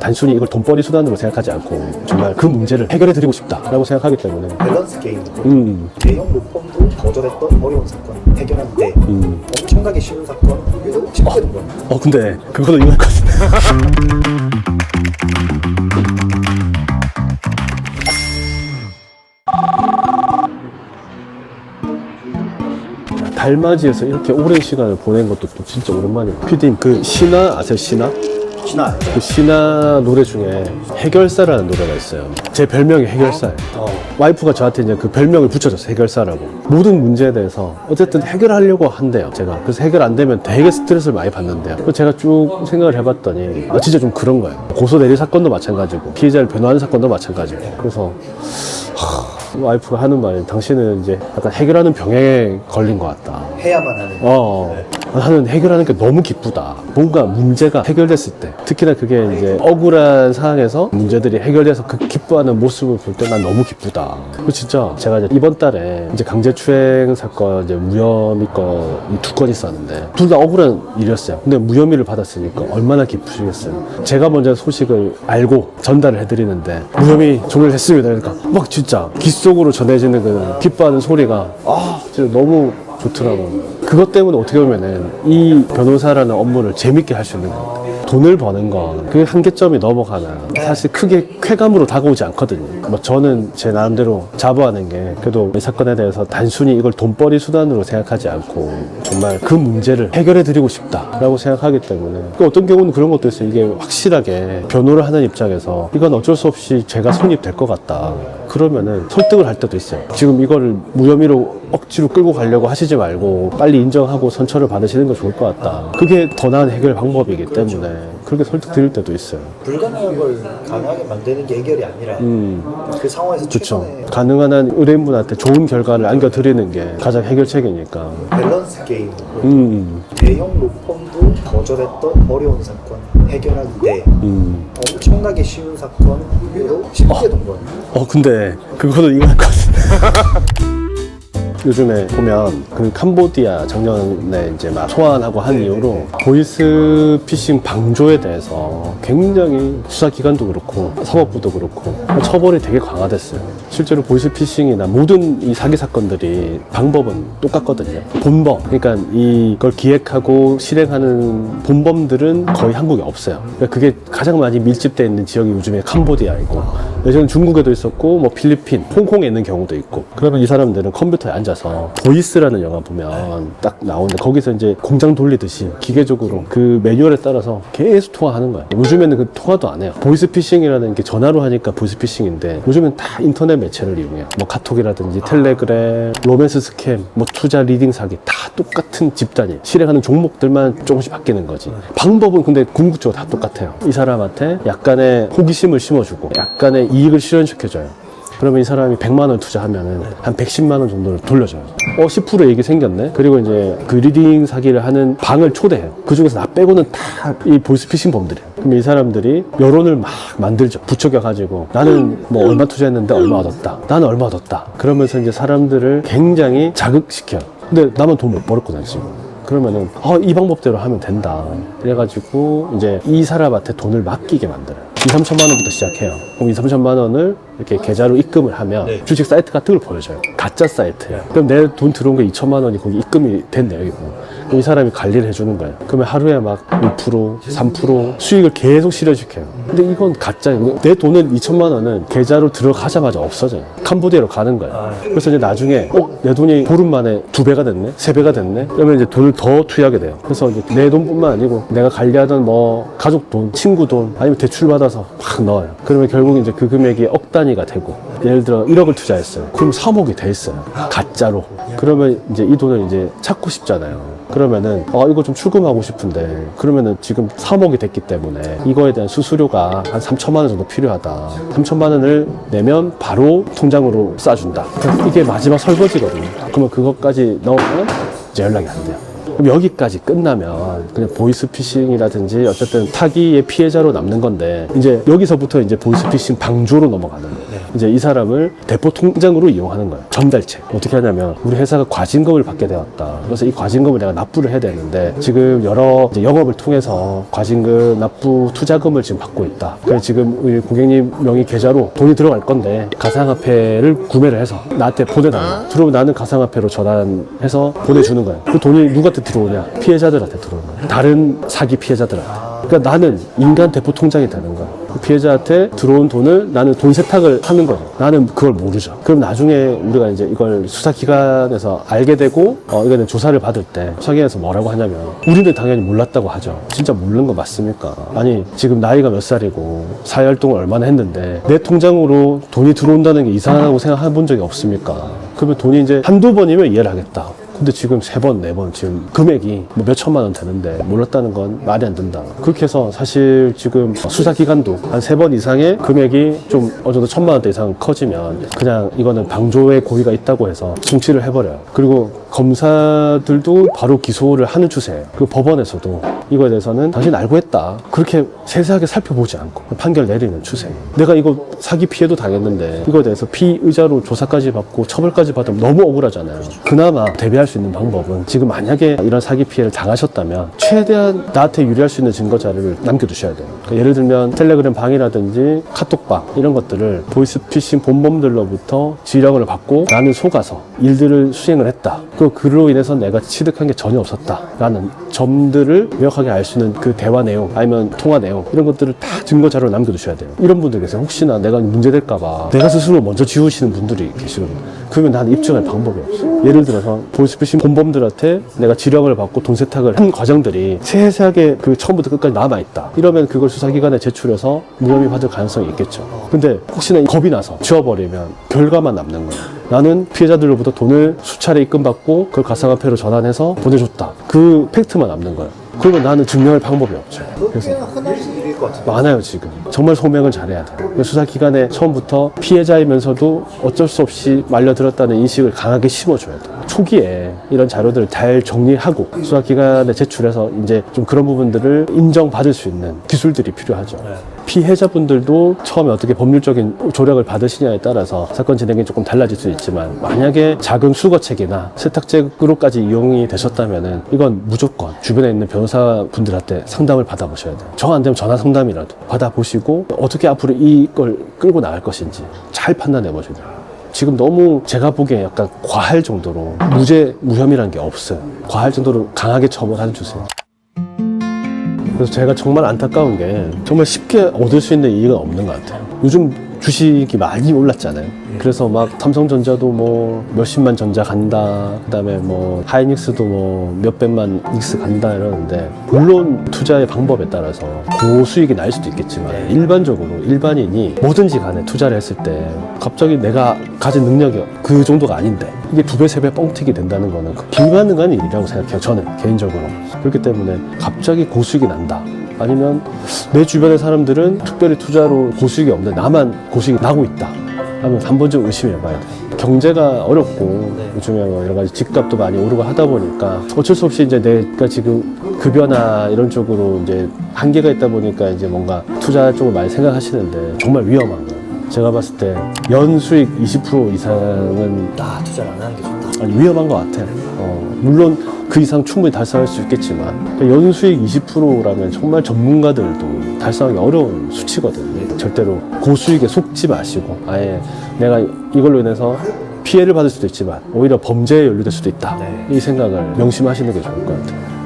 단순히 이걸 돈벌이 수단으로 생각하지 않고 정말 그 문제를 해결해 드리고 싶다라고 생각하기 때문에 밸런스 게임으로 대형 로펌도 거절했던 어려운 사건 해결하는데 엄청나게 쉬운 사건 유독 쉽게 된 거예요. 근데 그거는 이거일 것 같은데. 달맞이에서 이렇게 오랜 시간을 보낸 것도 또 진짜 오랜만이에요. 피디님, 그 신화 아세요? 신화? 신화. 그 신화 노래 중에 해결사라는 노래가 있어요. 제 별명이 해결사예요. 와이프가 저한테 이제 그 별명을 붙여줬어요. 해결사라고. 모든 문제에 대해서 어쨌든 해결하려고 한대요. 제가. 그래서 해결 안 되면 되게 스트레스를 많이 받는데요. 그래서 제가 쭉 생각을 해봤더니 진짜 좀 그런 거예요. 고소 내릴 사건도 마찬가지고 피해자를 변호하는 사건도 마찬가지고. 그래서 와이프가 하는 말이 당신은 이제 약간 해결하는 병에 걸린 것 같다. 해야만 하는. 나는 해결하는 게 너무 기쁘다. 뭔가 문제가 해결됐을 때, 특히나 그게 이제 억울한 상황에서 문제들이 해결돼서 그 기뻐하는 모습을 볼 때 난 너무 기쁘다. 그리고 진짜 제가 이제 이번 달에 이제 강제추행 사건, 이제 무혐의 건 두 건 있었는데 둘 다 억울한 일이었어요. 근데 무혐의를 받았으니까 얼마나 기쁘시겠어요. 제가 먼저 소식을 알고 전달을 해드리는데 무혐의 종료했습니다. 그러니까 막 진짜 귀 속으로 전해지는 그 기뻐하는 소리가 진짜 너무 좋더라고요. 그것 때문에 어떻게 보면은 이 변호사라는 업무를 재밌게 할 수 있는 것 같아요. 돈을 버는 건 그 한계점이 넘어가면 사실 크게 쾌감으로 다가오지 않거든요. 뭐 저는 제 나름대로 자부하는 게 그래도 이 사건에 대해서 단순히 이걸 돈벌이 수단으로 생각하지 않고 정말 그 문제를 해결해 드리고 싶다라고 생각하기 때문에 또 어떤 경우는 그런 것도 있어요. 이게 확실하게 변호를 하는 입장에서 이건 어쩔 수 없이 제가 성립될 것 같다. 그러면은 설득을 할 때도 있어요. 지금 이거를 무혐의로 억지로 끌고 가려고 하시지 말고 빨리 인정하고 선처를 받으시는 게 좋을 것 같다. 그게 더 나은 해결 방법이기 때문에 그렇게 설득 드릴 때도 있어요. 불가능한 걸 가능하게 만드는 게 해결이 아니라 그 상황에서 그렇죠. 최선의 가능한 한 의뢰인분한테 좋은 결과를 안겨드리는 게 가장 해결책이니까. 밸런스 게임으로 대형 로펌도 거절했던 어려운 사건 해결하는데 엄청나게 쉬운 사건 유독 쉽게 된 거예요. 근데 그거는 이거 할 것 같은데. 요즘에 보면 그 캄보디아 작년에 이제 막 소환하고 한 이후로 보이스피싱 방조에 대해서 굉장히 수사기관도 그렇고 사법부도 그렇고 처벌이 되게 강화됐어요. 실제로 보이스피싱이나 모든 이 사기 사건들이 방법은 똑같거든요. 본범, 그러니까 이걸 기획하고 실행하는 본범들은 거의 한국에 없어요. 그러니까 그게 가장 많이 밀집되어 있는 지역이 요즘에 캄보디아이고 예전에 중국에도 있었고 뭐 필리핀, 홍콩에 있는 경우도 있고. 그러면 이 사람들은 컴퓨터에 앉아서 보이스라는 영화 보면 딱 나오는데 거기서 이제 공장 돌리듯이 기계적으로 그 매뉴얼에 따라서 계속 통화하는 거야. 요즘에는 그 통화도 안 해요. 보이스피싱이라는 게 전화로 하니까 보이스피싱인데 요즘엔 다 인터넷 매체를 이용해요. 뭐 카톡이라든지 텔레그램, 로맨스 스캠, 뭐 투자 리딩 사기 다 똑같은 집단이 실행하는 종목들만 조금씩 바뀌는 거지. 방법은 근데 궁극적으로 다 똑같아요. 이 사람한테 약간의 호기심을 심어주고 약간의 이익을 실현시켜줘요. 그러면 이 사람이 100만 원 투자하면은 한 110만 원 정도를 돌려줘요. 10% 이익이 생겼네? 그리고 이제 그 리딩 사기를 하는 방을 초대해요. 그 중에서 나 빼고는 다 이 보이스피싱 범들이에요. 그럼 이 사람들이 여론을 막 만들죠. 부추겨가지고 나는 뭐 얼마 투자했는데 얼마 얻었다. 나는 얼마 얻었다. 그러면서 이제 사람들을 굉장히 자극시켜요. 근데 나만 돈 못 벌었거든, 지금. 그러면은 이 방법대로 하면 된다. 그래가지고 이제 이 사람한테 돈을 맡기게 만들어요. 2~3천만 원부터 시작해요. 그럼 2~3천만 원을 이렇게 계좌로 입금을 하면 주식 사이트 같은 걸 보여줘요. 가짜 사이트예요. 그럼 내 돈 들어온 게 2천만 원이 거기 입금이 됐네요. 여기 보면. 그럼 이 사람이 관리를 해주는 거예요. 그러면 하루에 막 6%, 3% 수익을 계속 실현시켜요. 근데 이건 가짜예요. 내 돈은 2천만 원은 계좌로 들어가자마자 없어져요. 캄보디아로 가는 거예요. 그래서 이제 나중에 내 돈이 보름 만에 2배가 됐네? 3배가 됐네? 그러면 이제 돈을 더 투여하게 돼요. 그래서 이제 내 돈뿐만 아니고 내가 관리하던 뭐 가족 돈, 친구 돈 아니면 대출 받아서 막 넣어요. 그러면 결국 이제 그 금액이 억 단위가 되고 예를 들어 1억을 투자했어요. 그럼 3억이 돼 있어요. 가짜로. 그러면 이제 이 돈을 이제 찾고 싶잖아요. 그러면은 이거 좀 출금하고 싶은데 그러면은 지금 3억이 됐기 때문에 이거에 대한 수수료가 한 3천만 원 정도 필요하다. 3천만 원을 내면 바로 통장으로 쏴준다. 이게 마지막 설거지거든요. 그러면 그것까지 넣으면 이제 연락이 안 돼요. 그럼 여기까지 끝나면 그냥 보이스피싱이라든지 어쨌든 타기의 피해자로 남는 건데 이제 여기서부터 이제 보이스피싱 방조로 넘어가는 거예요. 이제 이 사람을 대포 통장으로 이용하는 거예요. 전달체. 어떻게 하냐면 우리 회사가 과징금을 받게 되었다. 그래서 이 과징금을 내가 납부를 해야 되는데 지금 여러 이제 영업을 통해서 과징금 납부 투자금을 지금 받고 있다. 그래서 지금 우리 고객님 명의 계좌로 돈이 들어갈 건데 가상화폐를 구매를 해서 나한테 보내달라. 그러면 나는 가상화폐로 전환해서 보내주는 거예요. 그 돈이 누구한테 들어오냐? 피해자들한테 들어오는 거예요. 다른 사기 피해자들한테. 그러니까 나는 인간 대포 통장이 되는 거야. 그 피해자한테 들어온 돈을 나는 돈 세탁을 하는 거죠. 나는 그걸 모르죠. 그럼 나중에 우리가 이제 이걸 수사기관에서 알게 되고 이거는 조사를 받을 때 수사기관에서 뭐라고 하냐면 우리는 당연히 몰랐다고 하죠. 진짜 모르는 거 맞습니까? 아니 지금 나이가 몇 살이고 사회활동을 얼마나 했는데 내 통장으로 돈이 들어온다는 게 이상하다고 생각해 본 적이 없습니까? 그러면 돈이 이제 한두 번이면 이해를 하겠다. 근데 지금 3번, 4번 지금 금액이 뭐 몇 천만 원 되는데 몰랐다는 건 말이 안 된다. 그렇게 해서 사실 지금 수사기관도 한 3번 이상의 금액이 좀 어느 정도 1,000만 원대 이상 커지면 그냥 이거는 방조의 고의가 있다고 해서 송치를 해버려요. 그리고 검사들도 바로 기소를 하는 추세예요. 그리고 법원에서도 이거에 대해서는 당신 알고 했다. 그렇게 세세하게 살펴보지 않고 판결 내리는 추세예요. 내가 이거 사기 피해도 당했는데 이거에 대해서 피의자로 조사까지 받고 처벌까지 받으면 너무 억울하잖아요. 그나마 대비할 수 있는 방법은 지금 만약에 이런 사기 피해를 당하셨다면 최대한 나한테 유리할 수 있는 증거 자료를 남겨두셔야 돼요. 그러니까 예를 들면 텔레그램 방이라든지 카톡방 이런 것들을 보이스피싱 본범들로부터 지령을 받고 나는 속아서 일들을 수행을 했다. 또 그로 인해서 내가 취득한 게 전혀 없었다라는 점들을 명확하게 알 수 있는 그 대화 내용 아니면 통화 내용 이런 것들을 다 증거 자료로 남겨두셔야 돼요. 이런 분들 계세요. 혹시나 내가 문제될까봐 내가 스스로 먼저 지우시는 분들이 계시거든요. 그러면 나는 입증할 방법이 없어요. 예를 들어서 보이스피싱 본범들한테 내가 지령을 받고 돈 세탁을 한 과정들이 세세하게 그 처음부터 끝까지 남아있다. 이러면 그걸 수사기관에 제출해서 무혐의 받을 가능성이 있겠죠. 근데 혹시나 겁이 나서 지워버리면 결과만 남는 거예요. 나는 피해자들로부터 돈을 수차례 입금받고 그걸 가상화폐로 전환해서 보내줬다. 그 팩트만 남는 거예요. 그러면 나는 증명할 방법이 없죠. 그래서 흔한 일일 것 같은데. 많아요 지금. 정말 소명을 잘해야 돼요. 수사기관에 처음부터 피해자이면서도 어쩔 수 없이 말려들었다는 인식을 강하게 심어줘야 돼요. 초기에 이런 자료들을 잘 정리하고 수사기관에 제출해서 이제 좀 그런 부분들을 인정받을 수 있는 기술들이 필요하죠. 피해자분들도 처음에 어떻게 법률적인 조력을 받으시냐에 따라서 사건 진행이 조금 달라질 수 있지만 만약에 작은 수거책이나 세탁책으로까지 이용이 되셨다면은 이건 무조건 주변에 있는 변호사분들한테 상담을 받아보셔야 돼요. 정 안 되면 전화 상담이라도 받아보시고 어떻게 앞으로 이걸 끌고 나갈 것인지 잘 판단해 보셔야 돼요. 지금 너무 제가 보기에 약간 과할 정도로 무죄, 무혐의라는 게 없어요. 과할 정도로 강하게 처벌하는 추세예요. 그래서 제가 정말 안타까운 게 정말 쉽게 얻을 수 있는 이익은 없는 것 같아요. 요즘 주식이 많이 올랐잖아요. 그래서 막 삼성전자도 뭐 몇십만 전자 간다. 그다음에 뭐 하이닉스도 뭐 몇백만 닉스 간다 이러는데 물론 투자의 방법에 따라서 고수익이 날 수도 있겠지만 일반적으로 일반인이 뭐든지 간에 투자를 했을 때 갑자기 내가 가진 능력이 그 정도가 아닌데 이게 2배, 3배 뻥튀기 된다는 거는 불가능한 일이라고 생각해요. 저는 개인적으로. 그렇기 때문에 갑자기 고수익이 난다. 아니면 내 주변의 사람들은 특별히 투자로 고수익이 없는데 나만 고수익이 나고 있다 하면 한 번 좀 의심해봐야 돼. 경제가 어렵고 요즘에 뭐 여러 가지 집값도 많이 오르고 하다 보니까 어쩔 수 없이 이제 내가 지금 급여나 이런 쪽으로 이제 한계가 있다 보니까 이제 뭔가 투자 쪽을 많이 생각하시는데 정말 위험한 거예요. 제가 봤을 때 연수익 20% 이상은 투자를 안 하는 게 좋다. 아니, 위험한 것 같아요. 물론 그 이상 충분히 달성할 수 있겠지만 연수익 20%라면 정말 전문가들도 달성하기 어려운 수치거든요. 절대로 고수익에 속지 마시고 아예 내가 이걸로 인해서 피해를 받을 수도 있지만 오히려 범죄에 연루될 수도 있다. 이 생각을 명심하시는 게 좋을 것 같아요.